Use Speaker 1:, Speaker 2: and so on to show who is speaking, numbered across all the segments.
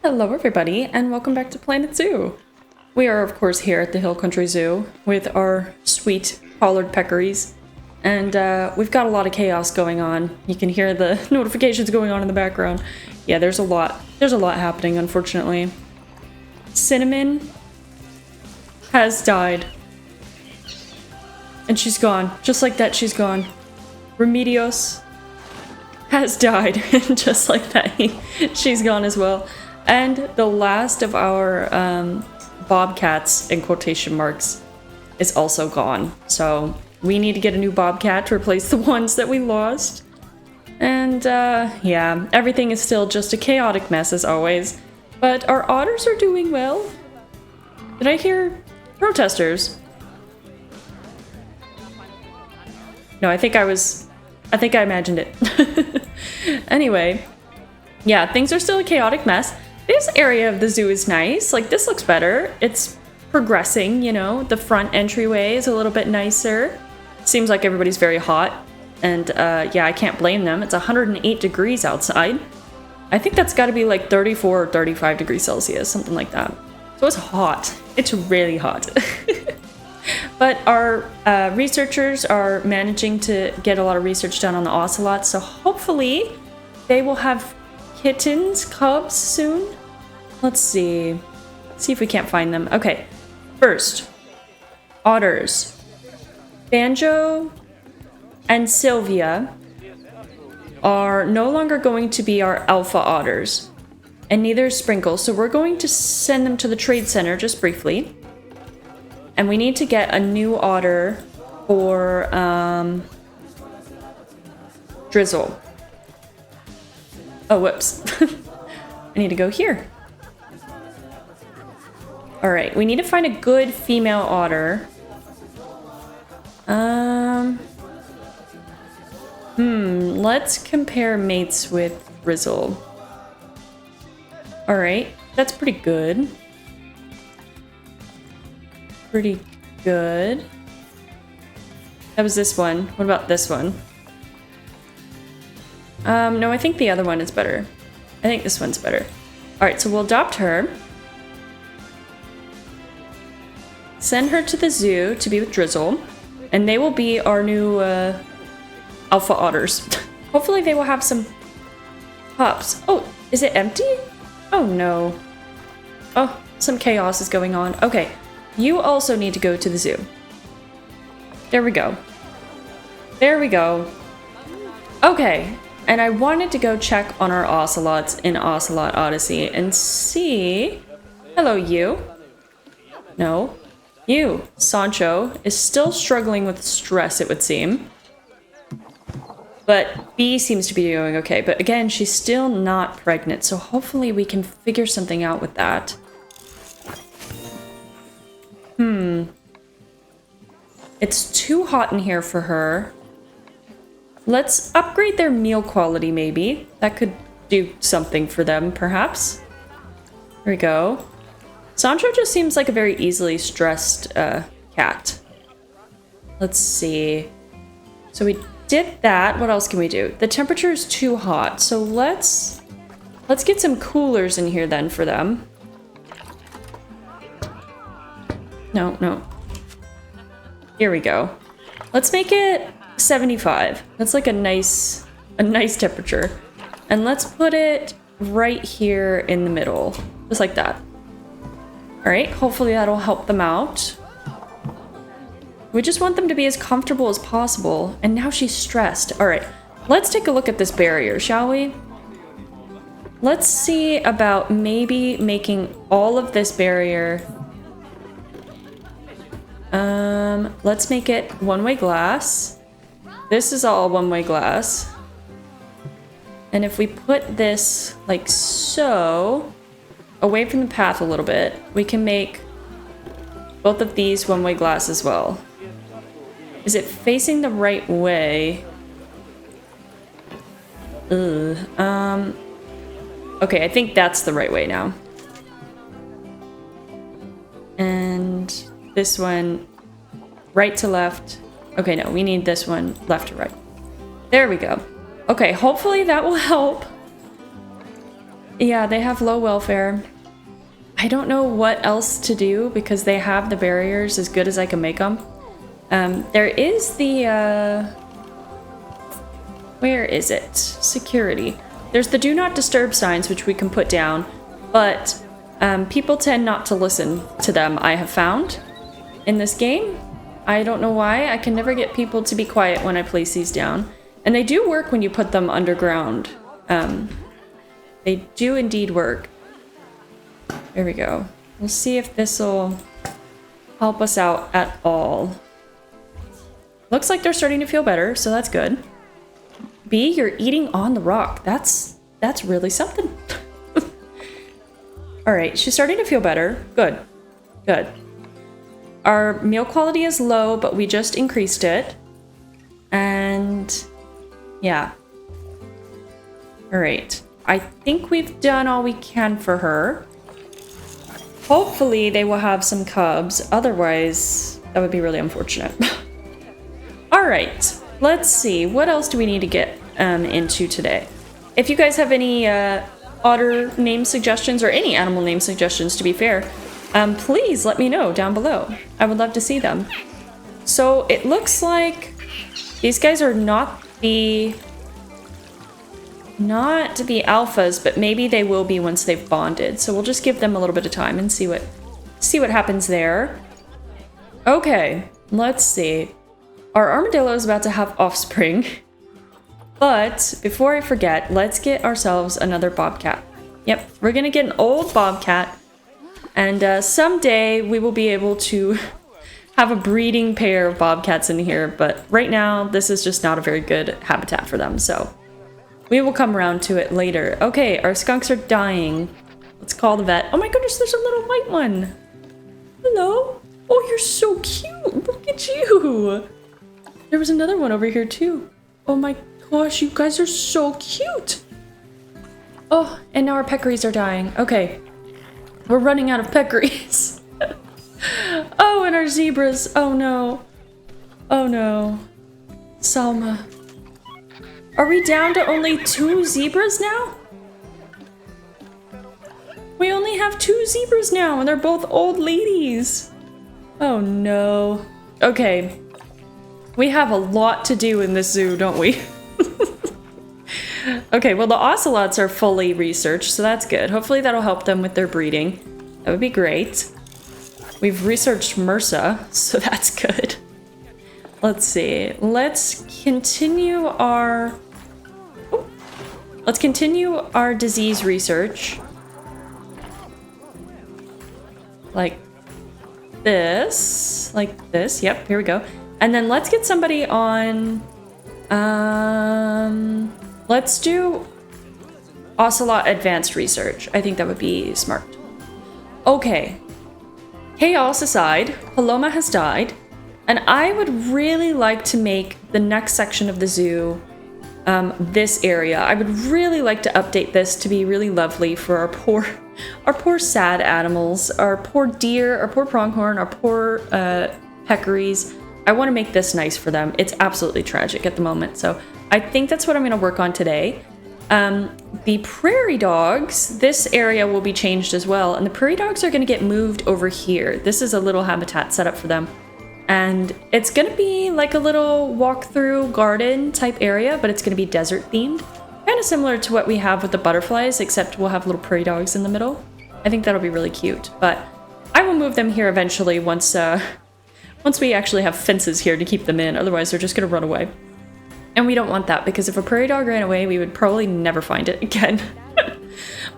Speaker 1: Hello everybody, and welcome back to Planet Zoo. We are of course here at the Hill Country Zoo with our sweet collared peccaries, and we've got a lot of chaos going on. You can hear the notifications going on in the background. Yeah, there's a lot happening, unfortunately. Cinnamon has died. And she's gone. Just like that, she's gone. Remedios has died, and just like that, she's gone as well. And the last of our bobcats, in quotation marks, is also gone. So we need to get a new bobcat to replace the ones that we lost. And yeah, everything is still just a chaotic mess as always. But our otters are doing well. Did I hear protesters? No, I think I imagined it. Anyway, yeah, things are still a chaotic mess. This area of the zoo is nice. Like, this looks better. It's progressing, you know. The front entryway is a little bit nicer. Seems like everybody's very hot. And yeah, I can't blame them. It's 108 degrees outside. I think that's got to be like 34 or 35 degrees Celsius, something like that. So it's hot. It's really hot. But our researchers are managing to get a lot of research done on the Ocelot, so hopefully they will have kittens, cubs soon. Let's see. See if we can't find them. Okay, first, otters. Banjo and Sylvia are no longer going to be our alpha otters, and neither is Sprinkle, so we're going to send them to the trade center just briefly. And we need to get a new otter for Drizzle. Oh, whoops. I need to go here. Alright, we need to find a good female otter. Let's compare mates with Drizzle. Alright, that's pretty good. Pretty good. That was this one. What about this one? No, I think the other one is better. I think this one's better. Alright, so we'll adopt her. Send her to the zoo to be with Drizzle. And they will be our new alpha otters. Hopefully they will have some pups. Oh, is it empty? Oh no. Oh, some chaos is going on. Okay. You also need to go to the zoo. There we go. There we go. Okay, and I wanted to go check on our ocelots in Ocelot Odyssey and see... Hello, you. No. You. Sancho is still struggling with stress, it would seem. But B seems to be doing okay. But again, she's still not pregnant, so hopefully we can figure something out with that. It's too hot in here for her. Let's upgrade their meal quality, maybe. That could do something for them, perhaps. There we go. Sancho just seems like a very easily stressed cat. Let's see. So we did that. What else can we do? The temperature is too hot, so let's get some coolers in here then for them. No. Here we go. Let's make it 75. That's like a nice temperature. And let's put it right here in the middle. Just like that. Alright, hopefully that'll help them out. We just want them to be as comfortable as possible. And now she's stressed. Alright, let's take a look at this barrier, shall we? Let's see about maybe making all of this barrier... let's make it one-way glass. This is all one-way glass. And if we put this like so, away from the path a little bit, we can make both of these one-way glass as well. Is it facing the right way? Ugh. Okay, I think that's the right way now. And this one, right to left. Okay, no, we need this one left to right. There we go. Okay, hopefully that will help. Yeah, they have low welfare. I don't know what else to do because they have the barriers as good as I can make them. There is the, where is it? Security. There's the do not disturb signs, which we can put down, but people tend not to listen to them, I have found, in this game. I don't know why. I can never get people to be quiet when I place these down. And they do work when you put them underground. They do indeed work. There we go. We'll see if this will help us out at all. Looks like they're starting to feel better, so that's good. B, you're eating on the rock. That's really something. All right, she's starting to feel better. Good. Good. Our meal quality is low, but we just increased it. And yeah. All right. I think we've done all we can for her. Hopefully they will have some cubs. Otherwise, that would be really unfortunate. All right. Let's see. What else do we need to get into today? If you guys have any otter name suggestions or any animal name suggestions, to be fair, please let me know down below. I would love to see them. So it looks like these guys are not the alphas, but maybe they will be once they've bonded. So we'll just give them a little bit of time and see what happens there. Okay, let's see. Our armadillo is about to have offspring. But before I forget, let's get ourselves another bobcat. Yep, we're gonna get an old bobcat. And someday we will be able to have a breeding pair of bobcats in here. But right now, this is just not a very good habitat for them. So we will come around to it later. Okay, our skunks are dying. Let's call the vet. Oh my goodness, there's a little white one. Hello. Oh, you're so cute. Look at you. There was another one over here too. Oh my gosh, you guys are so cute. Oh, and now our peccaries are dying. Okay, we're running out of peccaries. Oh, and our zebras. Oh no. Oh no. Salma. Are we down to only 2 zebras now? We only have 2 zebras now, and they're both old ladies. Oh no. Okay. We have a lot to do in this zoo, don't we? Okay, well the ocelots are fully researched, so that's good. Hopefully that'll help them with their breeding. That would be great. We've researched MRSA, so that's good. Let's see. Let's continue our disease research. Like this. Yep, here we go. And then let's get somebody on let's do Ocelot advanced research. I think that would be smart. Okay. Chaos aside, Paloma has died. And I would really like to make the next section of the zoo this area. I would really like to update this to be really lovely for our poor sad animals, our poor deer, our poor pronghorn, our poor peccaries. I want to make this nice for them. It's absolutely tragic at the moment. So I think that's what I'm going to work on today. The prairie dogs, this area will be changed as well. And the prairie dogs are going to get moved over here. This is a little habitat set up for them. And it's going to be like a little walk-through garden type area, but it's going to be desert themed. Kind of similar to what we have with the butterflies, except we'll have little prairie dogs in the middle. I think that'll be really cute. But I will move them here eventually once we actually have fences here to keep them in. Otherwise, they're just going to run away. And we don't want that, because if a prairie dog ran away, we would probably never find it again.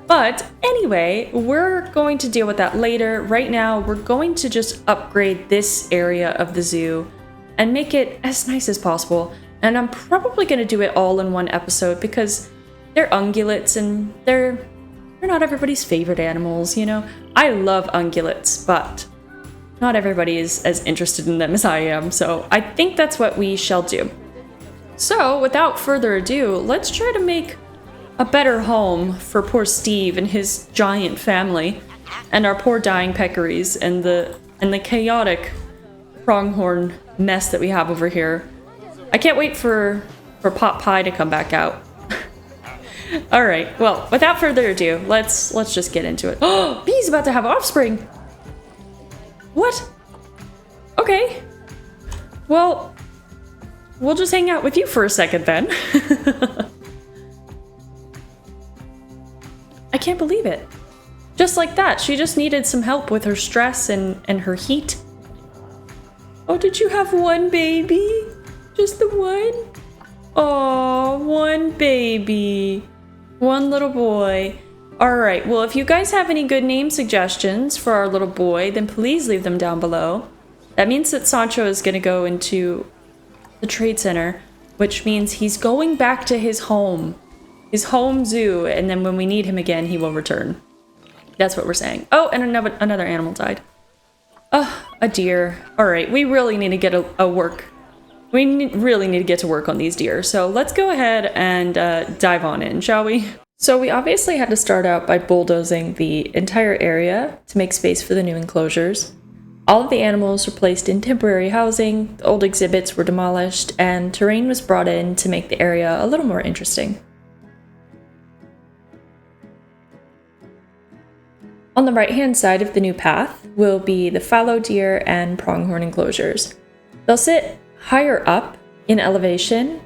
Speaker 1: But anyway, we're going to deal with that later. Right now, we're going to just upgrade this area of the zoo and make it as nice as possible. And I'm probably going to do it all in one episode because they're ungulates and they're not everybody's favorite animals, you know? I love ungulates, but not everybody is as interested in them as I am. So I think that's what we shall do. So without further ado, let's try to make a better home for poor Steve and his giant family, and our poor dying peccaries, and the chaotic pronghorn mess that we have over here. I can't wait for Pot Pie to come back out. All right. Well, without further ado, let's just get into it. Oh, Bee's about to have offspring. What? Okay. Well, we'll just hang out with you for a second then. I can't believe it. Just like that, she just needed some help with her stress and her heat. Oh, did you have one baby? Just the one? Oh, one baby. One little boy. Alright, well, if you guys have any good name suggestions for our little boy, then please leave them down below. That means that Sancho is going to go into the trade center, which means he's going back to his home zoo, and then when we need him again, he will return. That's what we're saying. Oh, and another animal died. Oh, a deer. Alright, we really need to get really need to get to work on these deer, so let's go ahead and dive on in, shall we? So we obviously had to start out by bulldozing the entire area to make space for the new enclosures. All of the animals were placed in temporary housing, the old exhibits were demolished, and terrain was brought in to make the area a little more interesting. On the right-hand side of the new path will be the fallow deer and pronghorn enclosures. They'll sit higher up in elevation,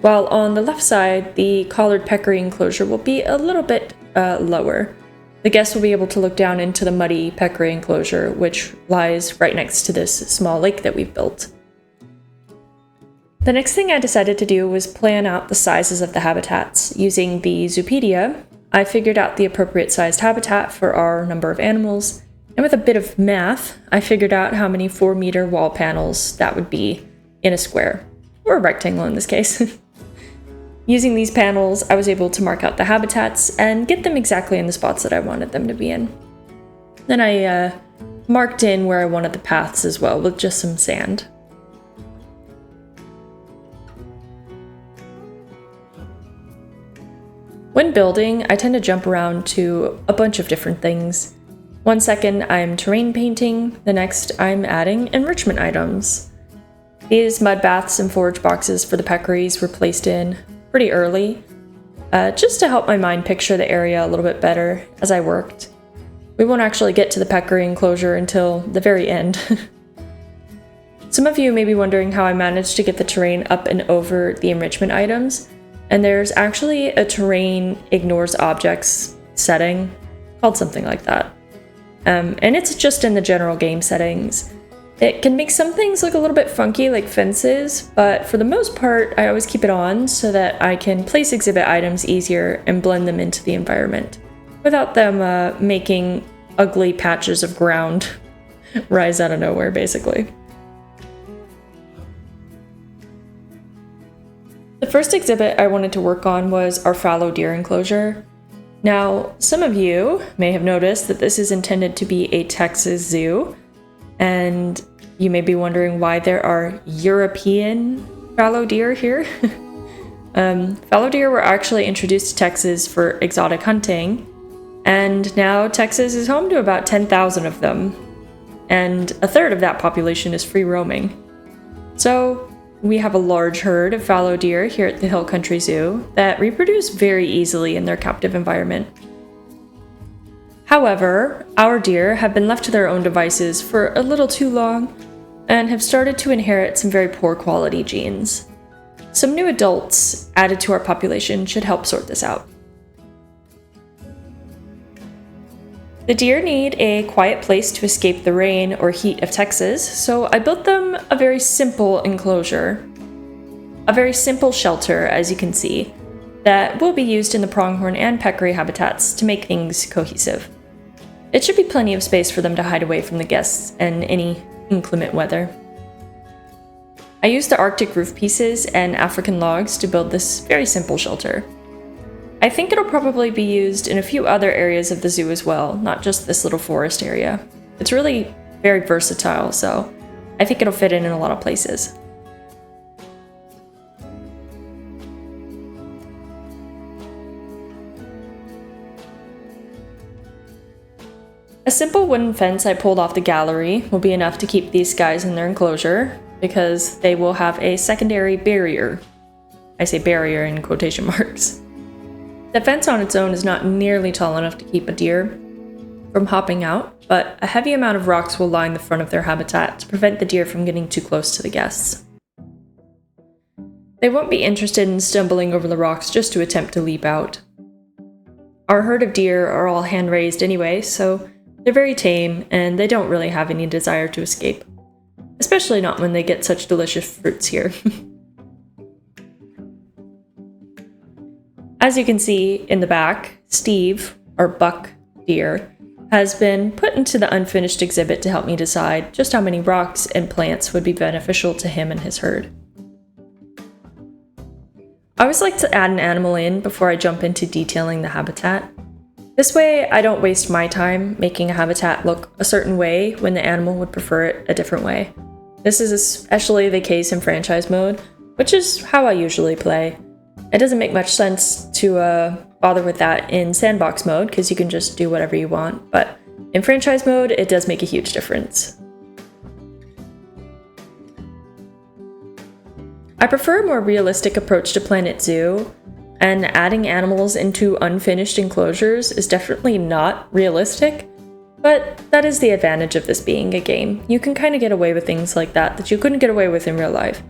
Speaker 1: while on the left side, the collared peccary enclosure will be a little bit lower. The guests will be able to look down into the muddy peccary enclosure, which lies right next to this small lake that we've built. The next thing I decided to do was plan out the sizes of the habitats. Using the Zoopedia, I figured out the appropriate sized habitat for our number of animals, and with a bit of math, I figured out how many 4-meter wall panels that would be in a square, or a rectangle in this case. Using these panels, I was able to mark out the habitats and get them exactly in the spots that I wanted them to be in. Then I marked in where I wanted the paths as well with just some sand. When building, I tend to jump around to a bunch of different things. One second I'm terrain painting, the next I'm adding enrichment items. These mud baths and forage boxes for the peccaries were placed in pretty early, just to help my mind picture the area a little bit better as I worked. We won't actually get to the peccary enclosure until the very end. Some of you may be wondering how I managed to get the terrain up and over the enrichment items, and there's actually a terrain ignores objects setting, called something like that. And it's just in the general game settings. It can make some things look a little bit funky, like fences, but for the most part, I always keep it on so that I can place exhibit items easier and blend them into the environment, without them making ugly patches of ground rise out of nowhere, basically. The first exhibit I wanted to work on was our fallow deer enclosure. Now, some of you may have noticed that this is intended to be a Texas zoo, and you may be wondering why there are European fallow deer here. Fallow deer were actually introduced to Texas for exotic hunting, and now Texas is home to about 10,000 of them, and a third of that population is free roaming. So we have a large herd of fallow deer here at the Hill Country Zoo that reproduce very easily in their captive environment. However, our deer have been left to their own devices for a little too long and have started to inherit some very poor quality genes. Some new adults added to our population should help sort this out. The deer need a quiet place to escape the rain or heat of Texas, so I built them a very simple enclosure. A very simple shelter, as you can see, that will be used in the pronghorn and peccary habitats to make things cohesive. It should be plenty of space for them to hide away from the guests and any inclement weather. I used the Arctic roof pieces and African logs to build this very simple shelter. I think it'll probably be used in a few other areas of the zoo as well, not just this little forest area. It's really very versatile, so I think it'll fit in a lot of places. A simple wooden fence I pulled off the gallery will be enough to keep these guys in their enclosure, because they will have a secondary barrier. I say barrier in quotation marks. The fence on its own is not nearly tall enough to keep a deer from hopping out, but a heavy amount of rocks will line the front of their habitat to prevent the deer from getting too close to the guests. They won't be interested in stumbling over the rocks just to attempt to leap out. Our herd of deer are all hand-raised anyway, so they're very tame and they don't really have any desire to escape. Especially not when they get such delicious fruits here. As you can see in the back, Steve, our buck deer, has been put into the unfinished exhibit to help me decide just how many rocks and plants would be beneficial to him and his herd. I always like to add an animal in before I jump into detailing the habitat. This way, I don't waste my time making a habitat look a certain way when the animal would prefer it a different way. This is especially the case in franchise mode, which is how I usually play. It doesn't make much sense to bother with that in sandbox mode because you can just do whatever you want, but in franchise mode, it does make a huge difference. I prefer a more realistic approach to Planet Zoo, and adding animals into unfinished enclosures is definitely not realistic, but that is the advantage of this being a game. You can kind of get away with things like that you couldn't get away with in real life.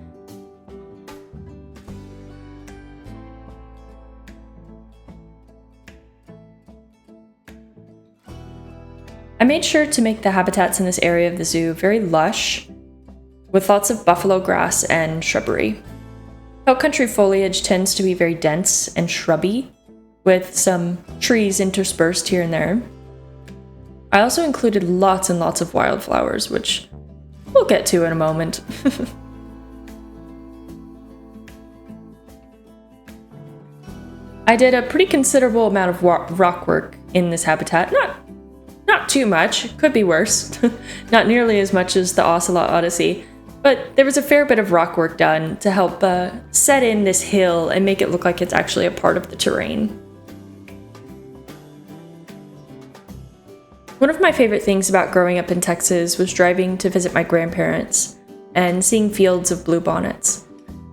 Speaker 1: I made sure to make the habitats in this area of the zoo very lush, with lots of buffalo grass and shrubbery. Hill country foliage tends to be very dense and shrubby, with some trees interspersed here and there. I also included lots and lots of wildflowers, which we'll get to in a moment. I did a pretty considerable amount of rock work in this habitat. Not too much, could be worse. Not nearly as much as the Ocelot Odyssey, but there was a fair bit of rock work done to help set in this hill and make it look like it's actually a part of the terrain. One of my favorite things about growing up in Texas was driving to visit my grandparents and seeing fields of bluebonnets.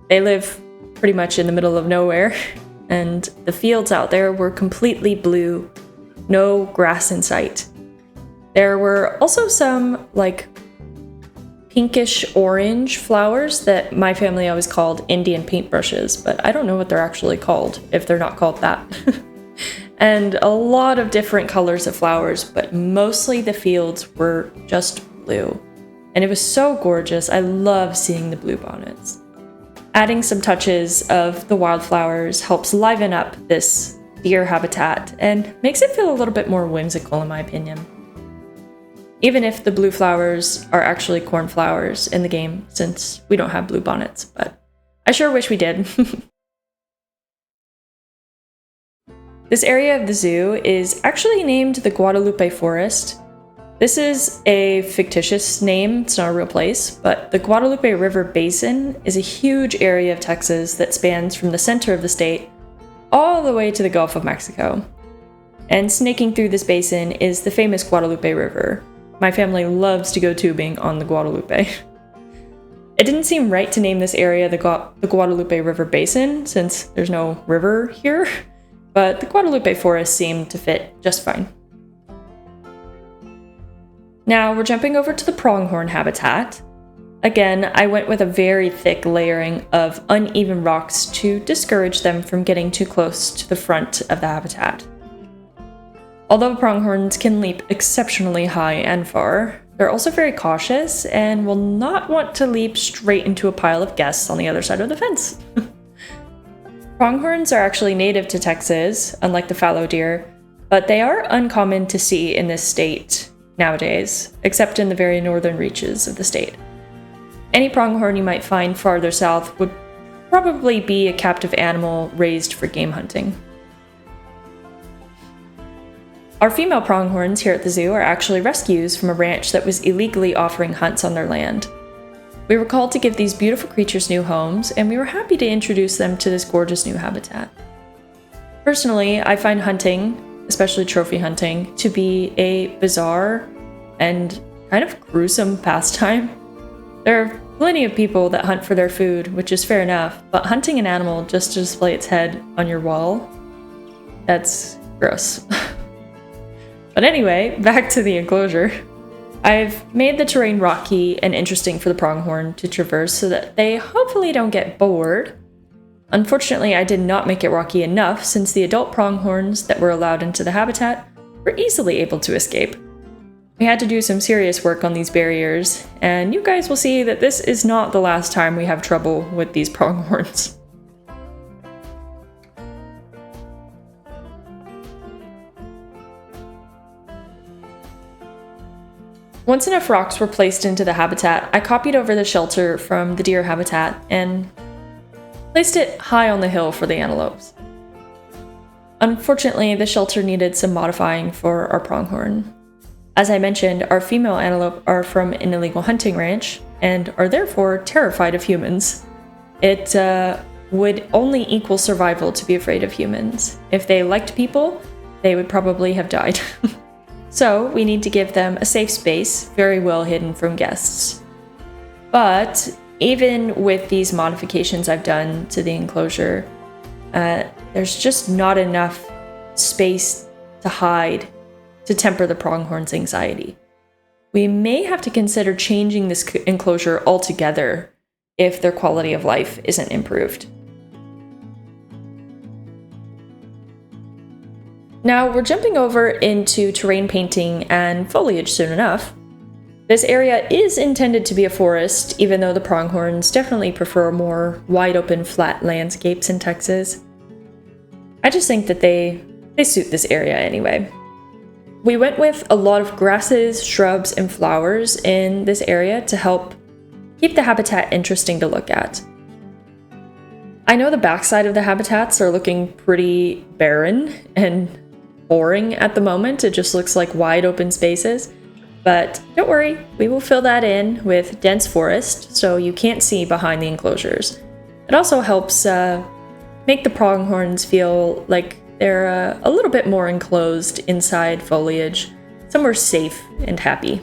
Speaker 1: They live pretty much in the middle of nowhere, and the fields out there were completely blue, no grass in sight. There were also some, pinkish orange flowers that my family always called Indian paintbrushes, but I don't know what they're actually called, if they're not called that. And a lot of different colors of flowers, but mostly the fields were just blue. And it was so gorgeous. I love seeing the bluebonnets. Adding some touches of the wildflowers helps liven up this deer habitat and makes it feel a little bit more whimsical in my opinion. Even if the blue flowers are actually cornflowers in the game, since we don't have bluebonnets, but I sure wish we did. This area of the zoo is actually named the Guadalupe Forest. This is a fictitious name, it's not a real place, but the Guadalupe River Basin is a huge area of Texas that spans from the center of the state all the way to the Gulf of Mexico. And snaking through this basin is the famous Guadalupe River. My family loves to go tubing on the Guadalupe. It didn't seem right to name this area the Guadalupe River Basin, since there's no river here, but the Guadalupe Forest seemed to fit just fine. Now we're jumping over to the pronghorn habitat. Again, I went with a very thick layering of uneven rocks to discourage them from getting too close to the front of the habitat. Although pronghorns can leap exceptionally high and far, they're also very cautious and will not want to leap straight into a pile of guests on the other side of the fence. Pronghorns are actually native to Texas, unlike the fallow deer, but they are uncommon to see in this state nowadays, except in the very northern reaches of the state. Any pronghorn you might find farther south would probably be a captive animal raised for game hunting. Our female pronghorns here at the zoo are actually rescues from a ranch that was illegally offering hunts on their land. We were called to give these beautiful creatures new homes, and we were happy to introduce them to this gorgeous new habitat. Personally, I find hunting, especially trophy hunting, to be a bizarre and kind of gruesome pastime. There are plenty of people that hunt for their food, which is fair enough, but hunting an animal just to display its head on your wall? That's gross. But anyway, back to the enclosure. I've made the terrain rocky and interesting for the pronghorn to traverse so that they hopefully don't get bored. Unfortunately, I did not make it rocky enough since the adult pronghorns that were allowed into the habitat were easily able to escape. We had to do some serious work on these barriers, and you guys will see that this is not the last time we have trouble with these pronghorns. Once enough rocks were placed into the habitat, I copied over the shelter from the deer habitat and placed it high on the hill for the antelopes. Unfortunately, the shelter needed some modifying for our pronghorn. As I mentioned, our female antelope are from an illegal hunting ranch and are therefore terrified of humans. It would only equal survival to be afraid of humans. If they liked people, they would probably have died. So we need to give them a safe space, very well hidden from guests. But even with these modifications I've done to the enclosure, there's just not enough space to hide to temper the pronghorn's anxiety. We may have to consider changing this enclosure altogether if their quality of life isn't improved. Now we're jumping over into terrain painting and foliage soon enough. This area is intended to be a forest, even though the pronghorns definitely prefer more wide open flat landscapes in Texas. I just think that they suit this area anyway. We went with a lot of grasses, shrubs, and flowers in this area to help keep the habitat interesting to look at. I know the backside of the habitats are looking pretty barren and boring at the moment. It just looks like wide open spaces. But don't worry, we will fill that in with dense forest so you can't see behind the enclosures. It also helps make the pronghorns feel like they're a little bit more enclosed inside foliage, somewhere safe and happy.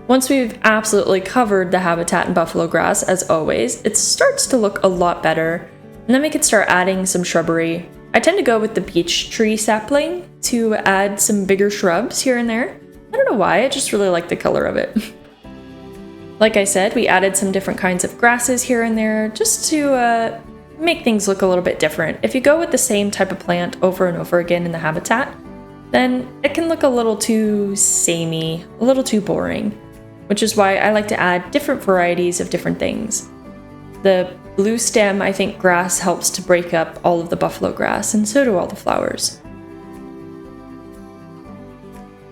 Speaker 1: Once we've absolutely covered the habitat in buffalo grass, as always, it starts to look a lot better, and then we can start adding some shrubbery. I tend to go with the beech tree sapling to add some bigger shrubs here and there. I don't know why, I just really like the color of it. Like I said, we added some different kinds of grasses here and there just to make things look a little bit different. If you go with the same type of plant over and over again in the habitat, then it can look a little too samey, a little too boring, which is why I like to add different varieties of different things. The blue stem, I think grass helps to break up all of the buffalo grass, and so do all the flowers.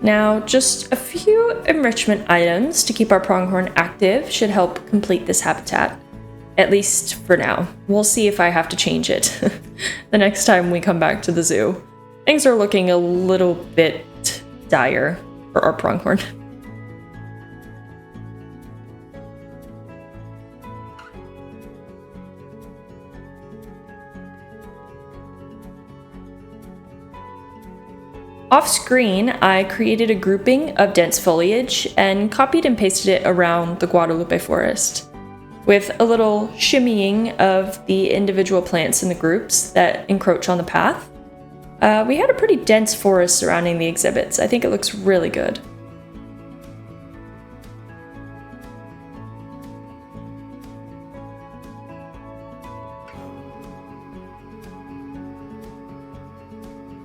Speaker 1: Now, just a few enrichment items to keep our pronghorn active should help complete this habitat. At least for now. We'll see if I have to change it the next time we come back to the zoo. Things are looking a little bit dire for our pronghorn. Off screen, I created a grouping of dense foliage and copied and pasted it around the Guadalupe Forest, with a little shimmying of the individual plants in the groups that encroach on the path. We had a pretty dense forest surrounding the exhibits. I think it looks really good.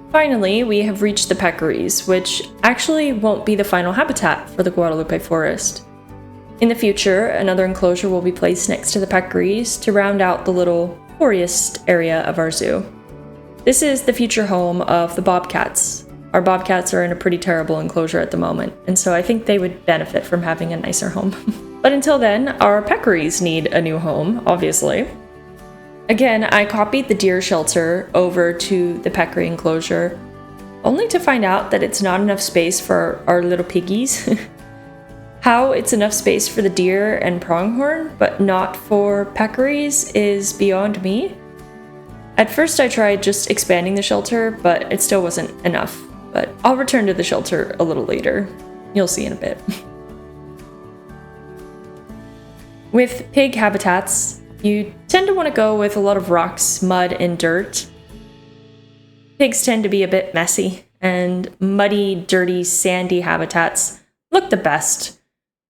Speaker 1: Finally, we have reached the peccaries, which actually won't be the final habitat for the Guadalupe Forest. In the future, another enclosure will be placed next to the peccaries to round out the little forest area of our zoo. This is the future home of the bobcats. Our bobcats are in a pretty terrible enclosure at the moment, and so I think they would benefit from having a nicer home. But until then, our peccaries need a new home, obviously. Again, I copied the deer shelter over to the peccary enclosure, only to find out that it's not enough space for our little piggies. How it's enough space for the deer and pronghorn, but not for peccaries, is beyond me. At first I tried just expanding the shelter, but it still wasn't enough. But I'll return to the shelter a little later. You'll see in a bit. With pig habitats, you tend to want to go with a lot of rocks, mud, and dirt. Pigs tend to be a bit messy, and muddy, dirty, sandy habitats look the best.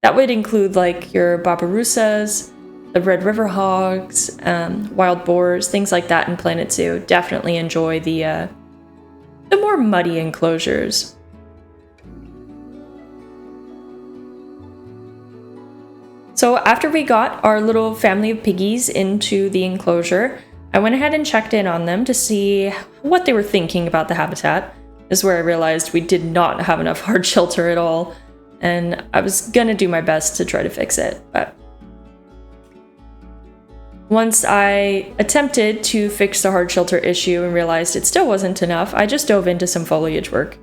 Speaker 1: That would include like your Barbarossas, the Red River hogs, wild boars, things like that in Planet Zoo. Definitely enjoy the more muddy enclosures. So after we got our little family of piggies into the enclosure, I went ahead and checked in on them to see what they were thinking about the habitat. This is where I realized we did not have enough hard shelter at all, and I was gonna do my best to try to fix it, but once I attempted to fix the hard shelter issue and realized it still wasn't enough, I just dove into some foliage work,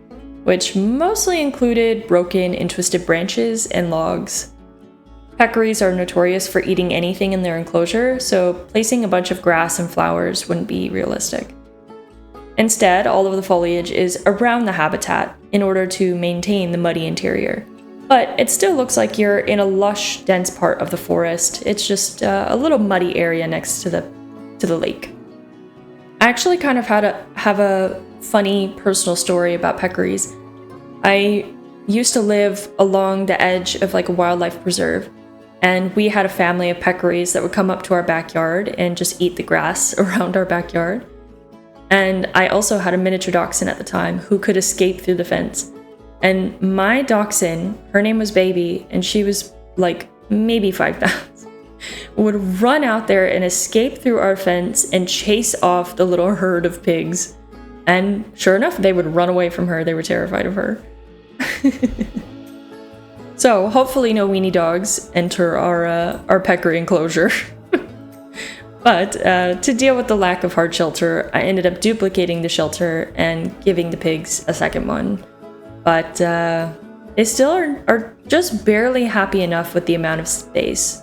Speaker 1: which mostly included broken and twisted branches and logs. Peccaries are notorious for eating anything in their enclosure, so placing a bunch of grass and flowers wouldn't be realistic. Instead, all of the foliage is around the habitat in order to maintain the muddy interior. But it still looks like you're in a lush, dense part of the forest. It's just a little muddy area next to the lake. I actually kind of have a funny personal story about peccaries. I used to live along the edge of like a wildlife preserve, and we had a family of peccaries that would come up to our backyard and just eat the grass around our backyard. And I also had a miniature dachshund at the time who could escape through the fence. And my dachshund, her name was Baby, and she was like maybe 5 pounds, would run out there and escape through our fence and chase off the little herd of pigs. And sure enough, they would run away from her. They were terrified of her. So hopefully no weenie dogs enter our peccary enclosure. But to deal with the lack of hard shelter, I ended up duplicating the shelter and giving the pigs a second one. But they still are just barely happy enough with the amount of space.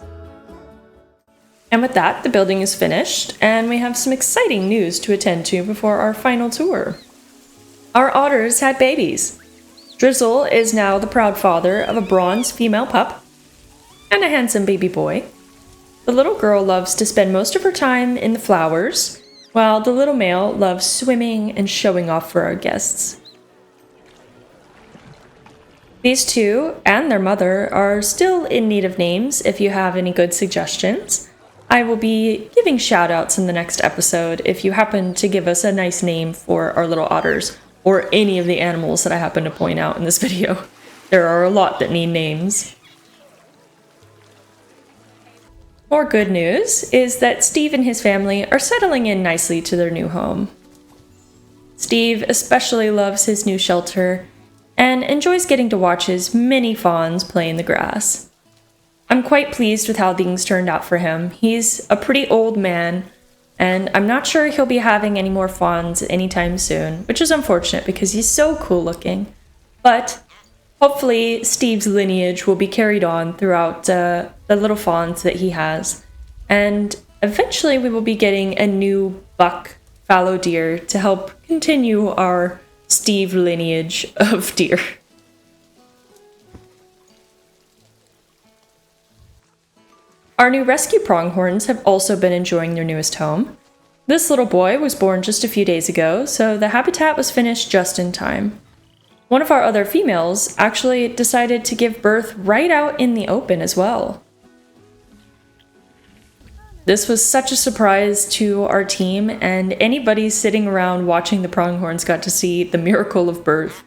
Speaker 1: And with that, the building is finished, and we have some exciting news to attend to before our final tour. Our otters had babies. Drizzle is now the proud father of a bronze female pup and a handsome baby boy. The little girl loves to spend most of her time in the flowers, while the little male loves swimming and showing off for our guests. These two and their mother are still in need of names. If you have any good suggestions, I will be giving shout-outs in the next episode if you happen to give us a nice name for our little otters, or any of the animals that I happen to point out in this video. There are a lot that need names. More good news is that Steve and his family are settling in nicely to their new home. Steve especially loves his new shelter and enjoys getting to watch his many fawns play in the grass. I'm quite pleased with how things turned out for him. He's a pretty old man, and I'm not sure he'll be having any more fawns anytime soon, which is unfortunate because he's so cool looking. But hopefully Steve's lineage will be carried on throughout the little fawns that he has. And eventually we will be getting a new buck fallow deer to help continue our Steve lineage of deer. Our new rescue pronghorns have also been enjoying their newest home. This little boy was born just a few days ago, so the habitat was finished just in time. One of our other females actually decided to give birth right out in the open as well. This was such a surprise to our team, and anybody sitting around watching the pronghorns got to see the miracle of birth.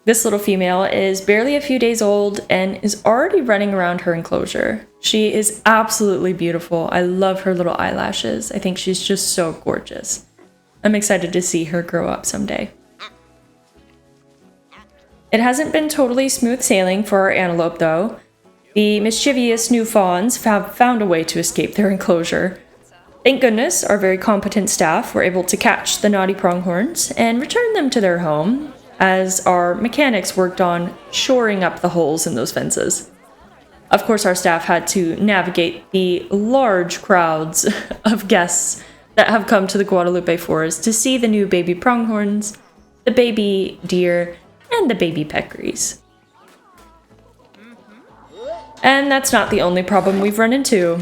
Speaker 1: This little female is barely a few days old and is already running around her enclosure. She is absolutely beautiful. I love her little eyelashes. I think she's just so gorgeous. I'm excited to see her grow up someday. It hasn't been totally smooth sailing for our antelope though. The mischievous new fawns have found a way to escape their enclosure. Thank goodness our very competent staff were able to catch the naughty pronghorns and return them to their home, as our mechanics worked on shoring up the holes in those fences. Of course, our staff had to navigate the large crowds of guests that have come to the Guadalupe Forest to see the new baby pronghorns, the baby deer, and the baby peccaries. And that's not the only problem we've run into.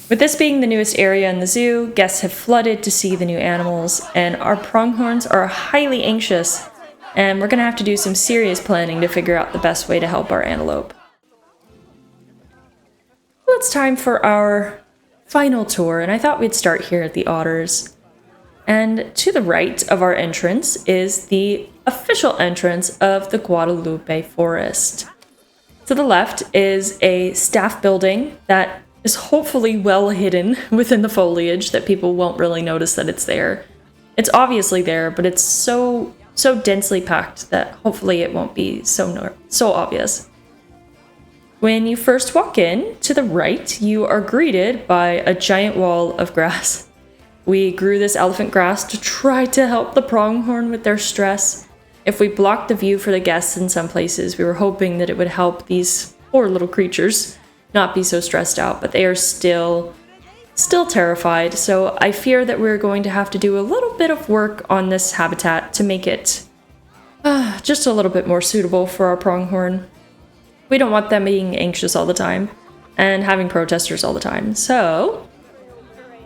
Speaker 1: With this being the newest area in the zoo, guests have flooded to see the new animals, and our pronghorns are highly anxious, and we're going to have to do some serious planning to figure out the best way to help our antelope. Well, it's time for our final tour, and I thought we'd start here at the otters. And to the right of our entrance is the official entrance of the Guadalupe Forest. To the left is a staff building that is hopefully well hidden within the foliage that people won't really notice that it's there. It's obviously there, but it's so densely packed that hopefully it won't be so obvious. When you first walk in, to the right, you are greeted by a giant wall of grass. We grew this elephant grass to try to help the pronghorn with their stress. If we blocked the view for the guests in some places, we were hoping that it would help these poor little creatures not be so stressed out, but they are still terrified, so I fear that we're going to have to do a little bit of work on this habitat to make it just a little bit more suitable for our pronghorn. We don't want them being anxious all the time and having protesters all the time, so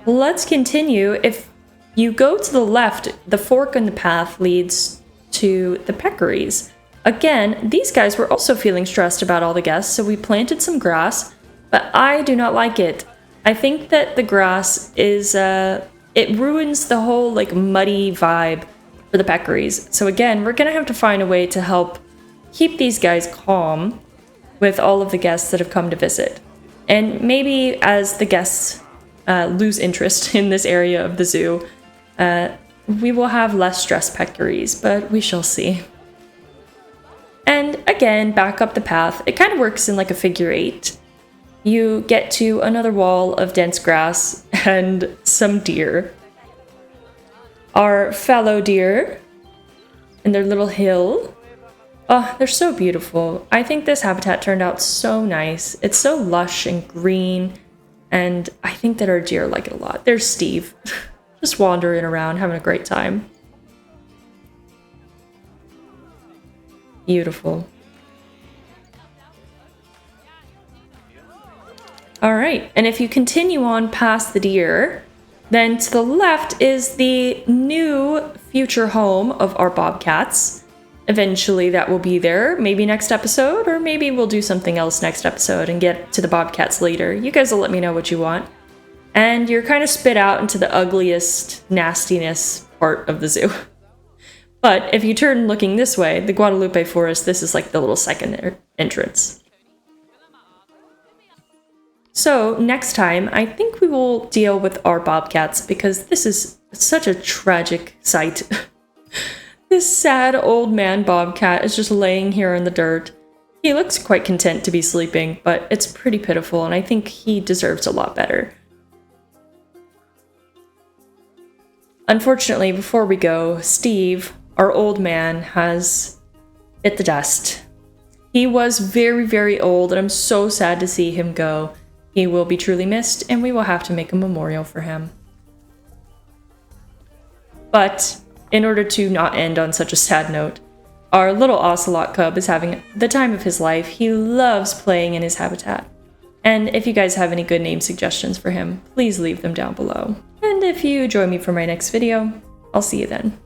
Speaker 1: let's continue. If you go to the left, the fork in the path leads to the Peccaries. Again, these guys were also feeling stressed about all the guests, so we planted some grass, but I do not like it. I think that the grass is, it ruins the whole, like, muddy vibe for the Peccaries. So again, we're gonna have to find a way to help keep these guys calm with all of the guests that have come to visit. And maybe as the guests lose interest in this area of the zoo, we will have less stressed Peccaries, but we shall see. And again, back up the path. It kind of works in like a figure 8. You get to another wall of dense grass and some deer. Our fallow deer and their little hill. Oh, they're so beautiful. I think this habitat turned out so nice. It's so lush and green, and I think that our deer like it a lot. There's Steve, just wandering around, having a great time. Beautiful. All right, and if you continue on past the deer, then to the left is the new future home of our bobcats. Eventually that will be there, maybe next episode, or maybe we'll do something else next episode and get to the bobcats later. You guys will let me know what you want. And you're kind of spit out into the ugliest nastiness part of the zoo. But if you turn looking this way, the Guadalupe Forest, this is like the little second entrance. So next time, I think we will deal with our bobcats because this is such a tragic sight. This sad old man bobcat is just laying here in the dirt. He looks quite content to be sleeping, but it's pretty pitiful, and I think he deserves a lot better. Unfortunately, before we go, Steve, our old man, has bit the dust. He was very, very old, and I'm so sad to see him go. He will be truly missed, and we will have to make a memorial for him. But in order to not end on such a sad note, our little Ocelot cub is having the time of his life. He loves playing in his habitat. And if you guys have any good name suggestions for him, please leave them down below. And if you join me for my next video, I'll see you then.